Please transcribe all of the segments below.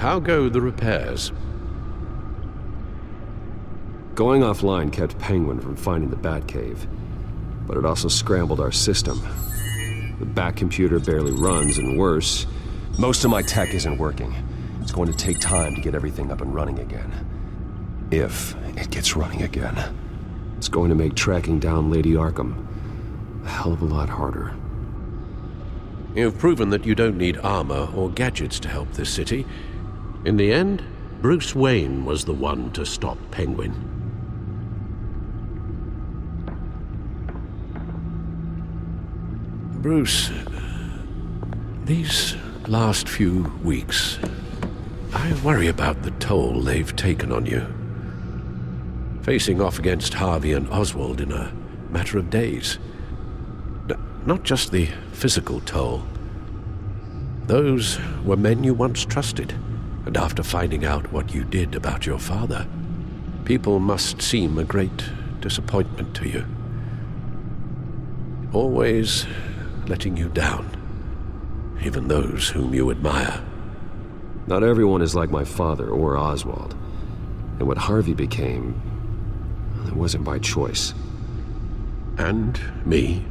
How go the repairs? Going offline kept Penguin from finding the Batcave, but it also scrambled our system. The Bat computer barely runs, and worse, most of my tech isn't working. It's going to take time to get everything up and running again. If it gets running again. It's going to make tracking down Lady Arkham a hell of a lot harder. You've proven that you don't need armor or gadgets to help this city. In the end, Bruce Wayne was the one to stop Penguin. Bruce, these last few weeks, I worry about the toll they've taken on you. Facing off against Harvey and Oswald in a matter of days. Not just the physical toll. Those were men you once trusted, and after finding out what you did about your father, people must seem a great disappointment to you. Always letting you down, even those whom you admire. Not everyone is like my father or Oswald, and what Harvey became, it wasn't by choice. And me.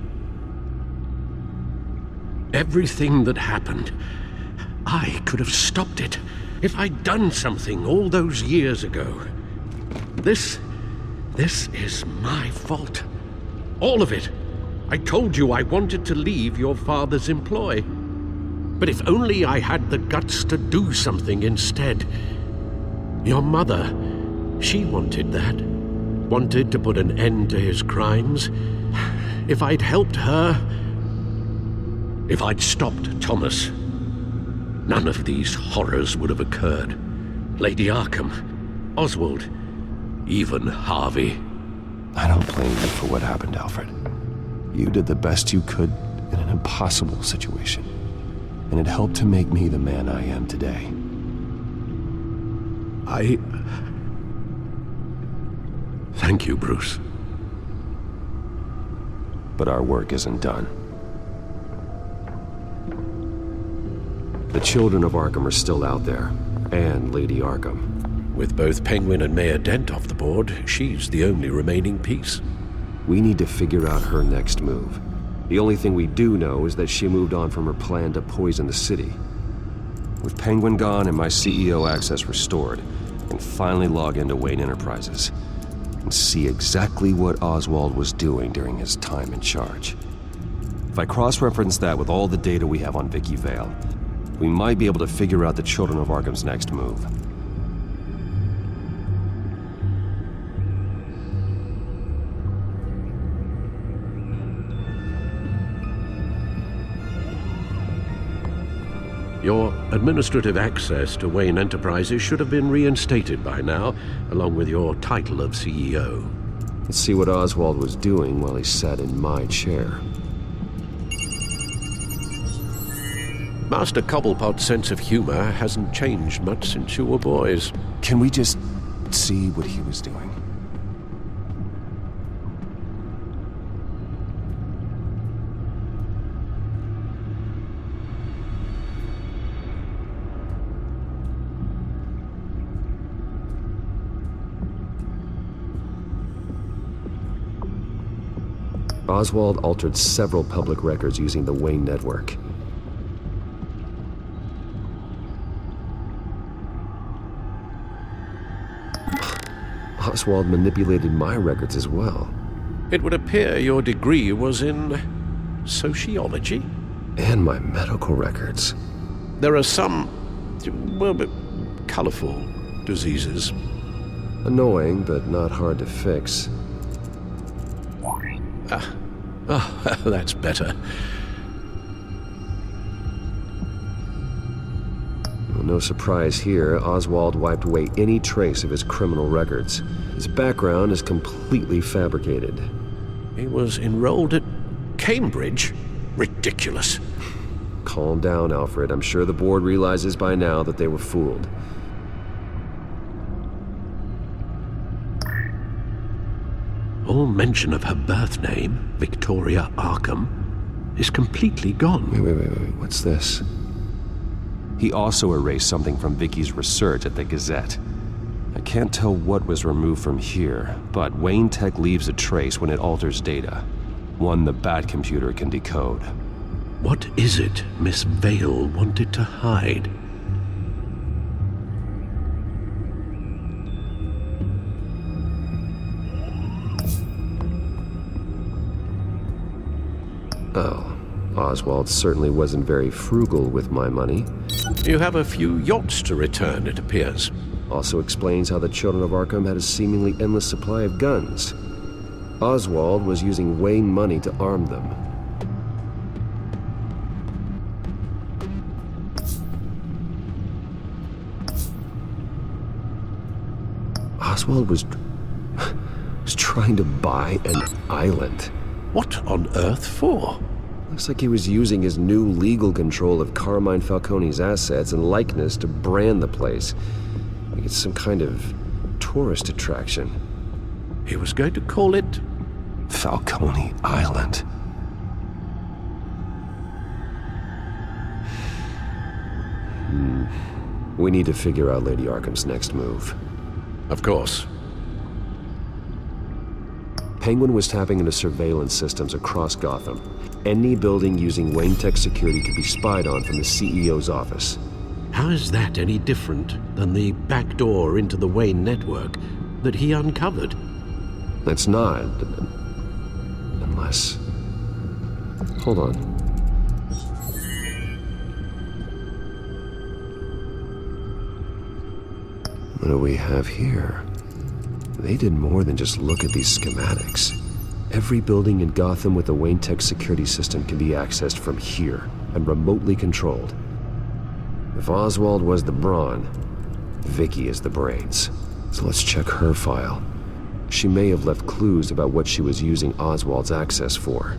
Everything that happened, I could have stopped it if I'd done something all those years ago. This is my fault. All of it. I told you I wanted to leave your father's employ. But if only I had the guts to do something instead. Your mother, she wanted that. Wanted to put an end to his crimes. If I'd helped her, if I'd stopped Thomas, none of these horrors would have occurred. Lady Arkham, Oswald, even Harvey. I don't blame you for what happened, Alfred. You did the best you could in an impossible situation, and it helped to make me the man I am today. Thank you, Bruce. But our work isn't done. The children of Arkham are still out there, and Lady Arkham. With both Penguin and Mayor Dent off the board, she's the only remaining piece. We need to figure out her next move. The only thing we do know is that she moved on from her plan to poison the city. With Penguin gone and my CEO access restored, I can finally log into Wayne Enterprises and see exactly what Oswald was doing during his time in charge. If I cross-reference that with all the data we have on Vicky Vale, we might be able to figure out the Children of Arkham's next move. Your administrative access to Wayne Enterprises should have been reinstated by now, along with your title of CEO. Let's see what Oswald was doing while he sat in my chair. Master Cobblepot's sense of humor hasn't changed much since you were boys. Can we just see what he was doing? Oswald altered several public records using the Wayne network. Oswald manipulated my records as well. It would appear your degree was in sociology? And my medical records. There are some, well, colorful diseases. Annoying, but not hard to fix. That's better. Well, no surprise here, Oswald wiped away any trace of his criminal records. His background is completely fabricated. He was enrolled at Cambridge? Ridiculous. Calm down, Alfred. I'm sure the board realizes by now that they were fooled. All mention of her birth name, Victoria Arkham, is completely gone. Wait. What's this? He also erased something from Vicky's research at the Gazette. I can't tell what was removed from here, but Wayne Tech leaves a trace when it alters data. One the Bat computer can decode. What is it Miss Vale wanted to hide? Oh, Oswald certainly wasn't very frugal with my money. You have a few yachts to return, it appears. Also explains how the children of Arkham had a seemingly endless supply of guns. Oswald was using Wayne money to arm them. Oswald was trying to buy an island. What on earth for? Looks like he was using his new legal control of Carmine Falcone's assets and likeness to brand the place. Like it's some kind of tourist attraction. He was going to call it Falcone Island. We need to figure out Lady Arkham's next move. Of course. Penguin was tapping into surveillance systems across Gotham. Any building using Wayne Tech security could be spied on from the CEO's office. How is that any different than the back door into the Wayne network that he uncovered? It's not. Unless... Hold on. What do we have here? They did more than just look at these schematics. Every building in Gotham with a Wayne Tech security system can be accessed from here and remotely controlled. If Oswald was the brawn, Vicky is the brains. So let's check her file. She may have left clues about what she was using Oswald's access for.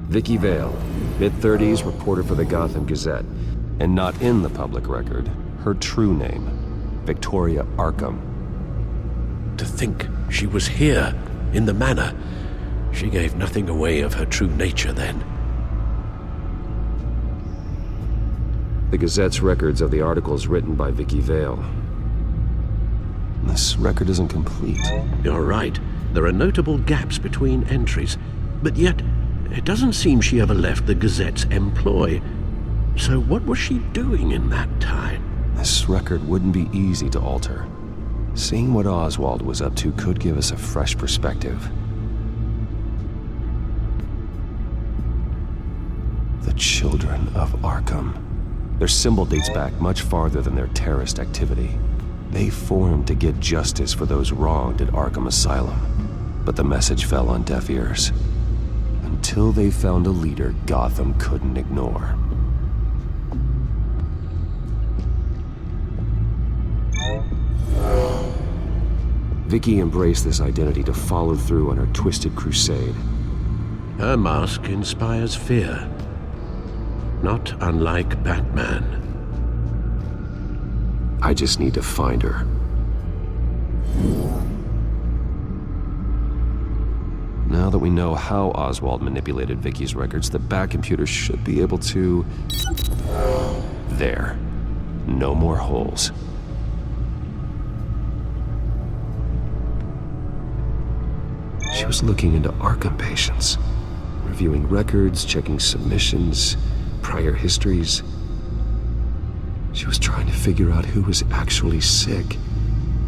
Vicky Vale, mid-30s, reporter for the Gotham Gazette. And not in the public record, her true name, Victoria Arkham. To think she was here, in the manor. She gave nothing away of her true nature then. The Gazette's records of the articles written by Vicky Vale. This record isn't complete. You're right. There are notable gaps between entries, but yet it doesn't seem she ever left the Gazette's employ. So what was she doing in that time? This record wouldn't be easy to alter. Seeing what Oswald was up to could give us a fresh perspective. The Children of Arkham. Their symbol dates back much farther than their terrorist activity. They formed to get justice for those wronged at Arkham Asylum. But the message fell on deaf ears. Until they found a leader Gotham couldn't ignore. Vicky embraced this identity to follow through on her twisted crusade. Her mask inspires fear. Not unlike Batman. I just need to find her. Now that we know how Oswald manipulated Vicky's records, the Bat computer should be able to... There. No more holes. She was looking into Arkham patients, reviewing records, checking submissions, prior histories. She was trying to figure out who was actually sick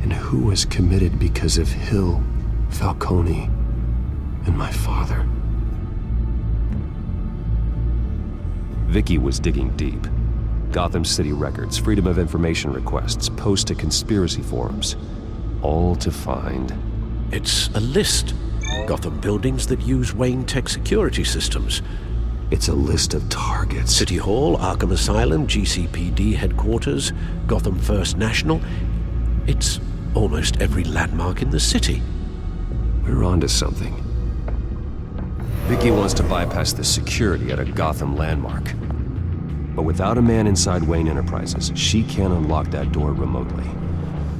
and who was committed because of Hill, Falcone, and my father. Vicky was digging deep. Gotham City records, Freedom of Information requests, posts to conspiracy forums. All to find... It's a list. Gotham buildings that use Wayne Tech security systems. It's a list of targets. City Hall, Arkham Asylum, GCPD headquarters, Gotham First National. It's almost every landmark in the city. We're onto something. Vicky wants to bypass the security at a Gotham landmark. But without a man inside Wayne Enterprises, she can't unlock that door remotely.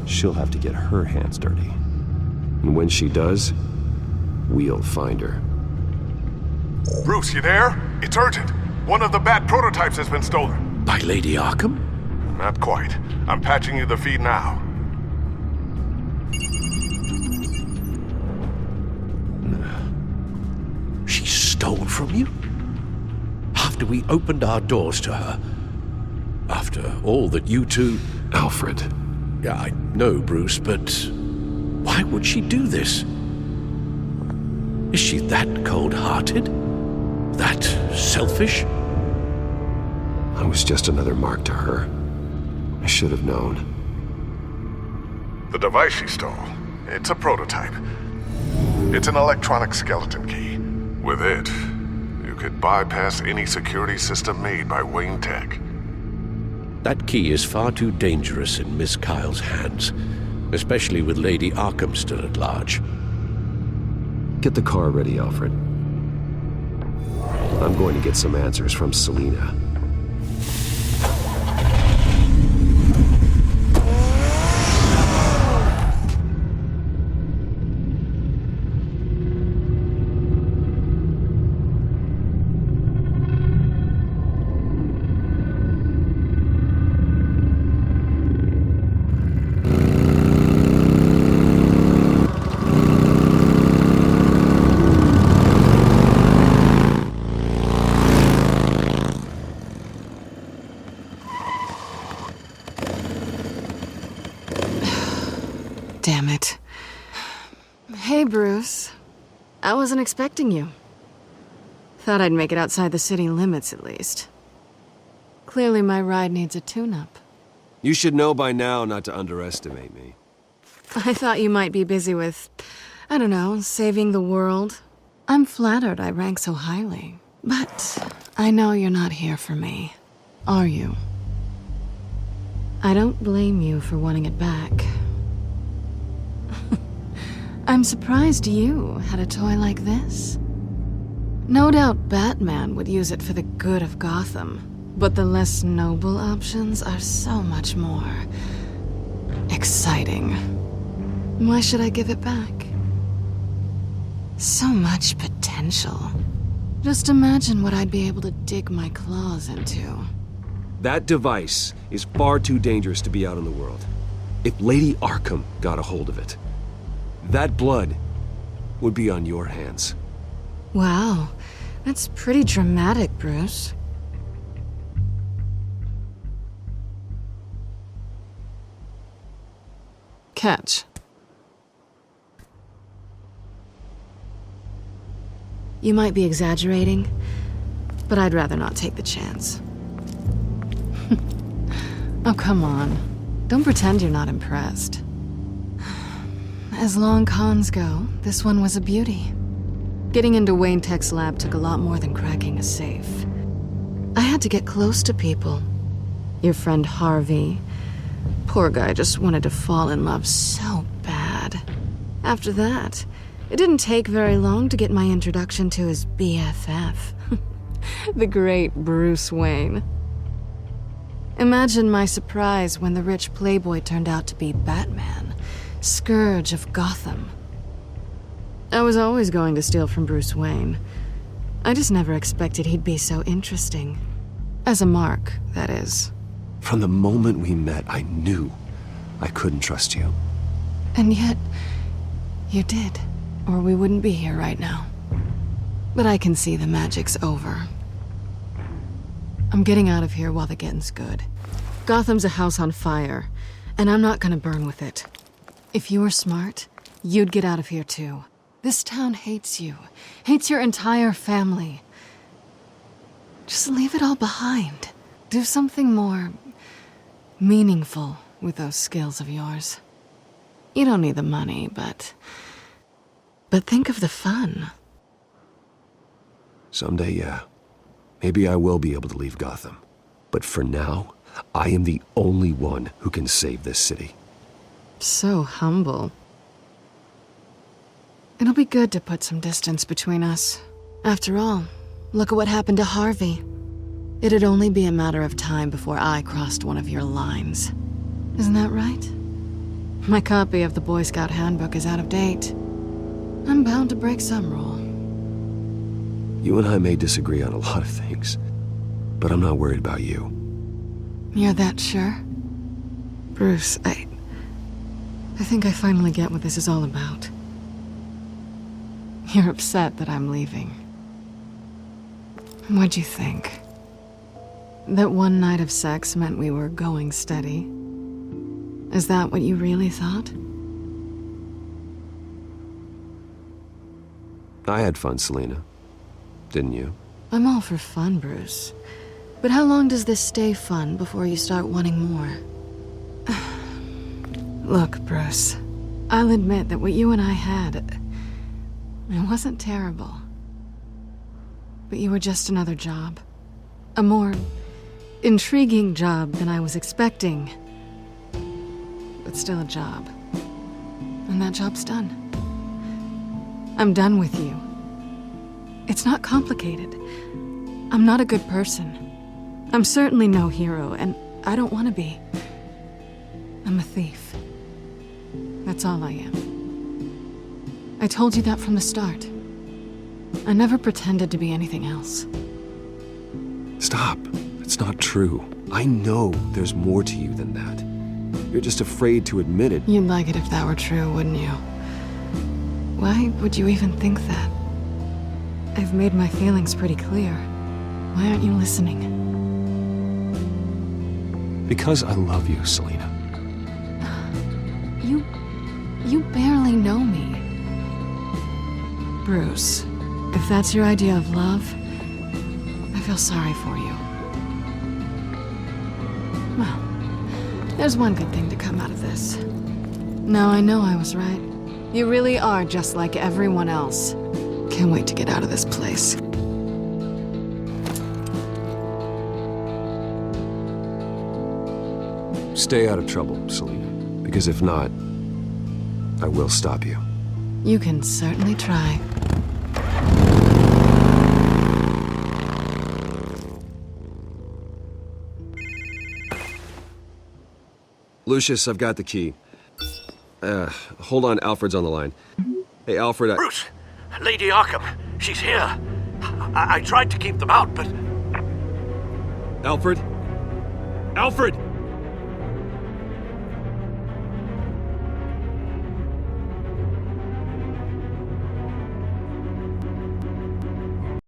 She'll have to get her hands dirty. And when she does, we'll find her. Bruce, you there? It's urgent. One of the Bat prototypes has been stolen. By Lady Arkham? Not quite. I'm patching you the feed now. She stole from you? After we opened our doors to her? After all that you two... Alfred. Yeah, I know, Bruce, but why would she do this? Is she that cold-hearted? That selfish? I was just another mark to her. I should have known. The device she stole, it's a prototype. It's an electronic skeleton key. With it, you could bypass any security system made by Wayne Tech. That key is far too dangerous in Miss Kyle's hands, especially with Lady Arkham still at large. Get the car ready, Alfred. I'm going to get some answers from Selina. Damn it. Hey, Bruce. I wasn't expecting you. Thought I'd make it outside the city limits, at least. Clearly my ride needs a tune-up. You should know by now not to underestimate me. I thought you might be busy with, I don't know, saving the world. I'm flattered I rank so highly. But I know you're not here for me, are you? I don't blame you for wanting it back. I'm surprised you had a toy like this. No doubt Batman would use it for the good of Gotham, but the less noble options are so much more exciting. Why should I give it back? So much potential. Just imagine what I'd be able to dig my claws into. That device is far too dangerous to be out in the world. If Lady Arkham got a hold of it, that blood would be on your hands. Wow, that's pretty dramatic, Bruce. Catch. You might be exaggerating, but I'd rather not take the chance. Oh, come on. Don't pretend you're not impressed. As long cons go, this one was a beauty. Getting into Wayne Tech's lab took a lot more than cracking a safe. I had to get close to people. Your friend Harvey. Poor guy just wanted to fall in love so bad. After that, it didn't take very long to get my introduction to his BFF. The great Bruce Wayne. Imagine my surprise when the rich playboy turned out to be Batman, Scourge of Gotham. I was always going to steal from Bruce Wayne. I just never expected he'd be so interesting. As a mark, that is. From the moment we met, I knew I couldn't trust you. And yet, you did, or we wouldn't be here right now. But I can see the magic's over. I'm getting out of here while the getting's good. Gotham's a house on fire, and I'm not gonna burn with it. If you were smart, you'd get out of here too. This town hates you, hates your entire family. Just leave it all behind. Do something more meaningful with those skills of yours. You don't need the money, but think of the fun. Someday, yeah. Maybe I will be able to leave Gotham. But for now, I am the only one who can save this city. So humble. It'll be good to put some distance between us. After all, look at what happened to Harvey. It'd only be a matter of time before I crossed one of your lines. Isn't that right? My copy of the Boy Scout Handbook is out of date. I'm bound to break some rule. You and I may disagree on a lot of things, but I'm not worried about you. You're that sure? Bruce, I think I finally get what this is all about. You're upset that I'm leaving. What'd you think? That one night of sex meant we were going steady? Is that what you really thought? I had fun, Selina. Didn't you? I'm all for fun, Bruce. But how long does this stay fun before you start wanting more? Look, Bruce, I'll admit that what you and I had, it wasn't terrible. But you were just another job. A more intriguing job than I was expecting. But still a job. And that job's done. I'm done with you. It's not complicated. I'm not a good person. I'm certainly no hero, and I don't want to be. I'm a thief. That's all I am. I told you that from the start. I never pretended to be anything else. Stop. It's not true. I know there's more to you than that. You're just afraid to admit it. You'd like it if that were true, wouldn't you? Why would you even think that? I've made my feelings pretty clear. Why aren't you listening? Because I love you, Selina. You barely know me. Bruce, if that's your idea of love, I feel sorry for you. Well, there's one good thing to come out of this. Now I know I was right. You really are just like everyone else. Can't wait to get out of this place. Stay out of trouble, Selina. Because if not, I will stop you. You can certainly try. Lucius, I've got the key. Hold on, Alfred's on the line. Hey, Alfred, Bruce! Lady Arkham, she's here. I tried to keep them out, but... Alfred? Alfred!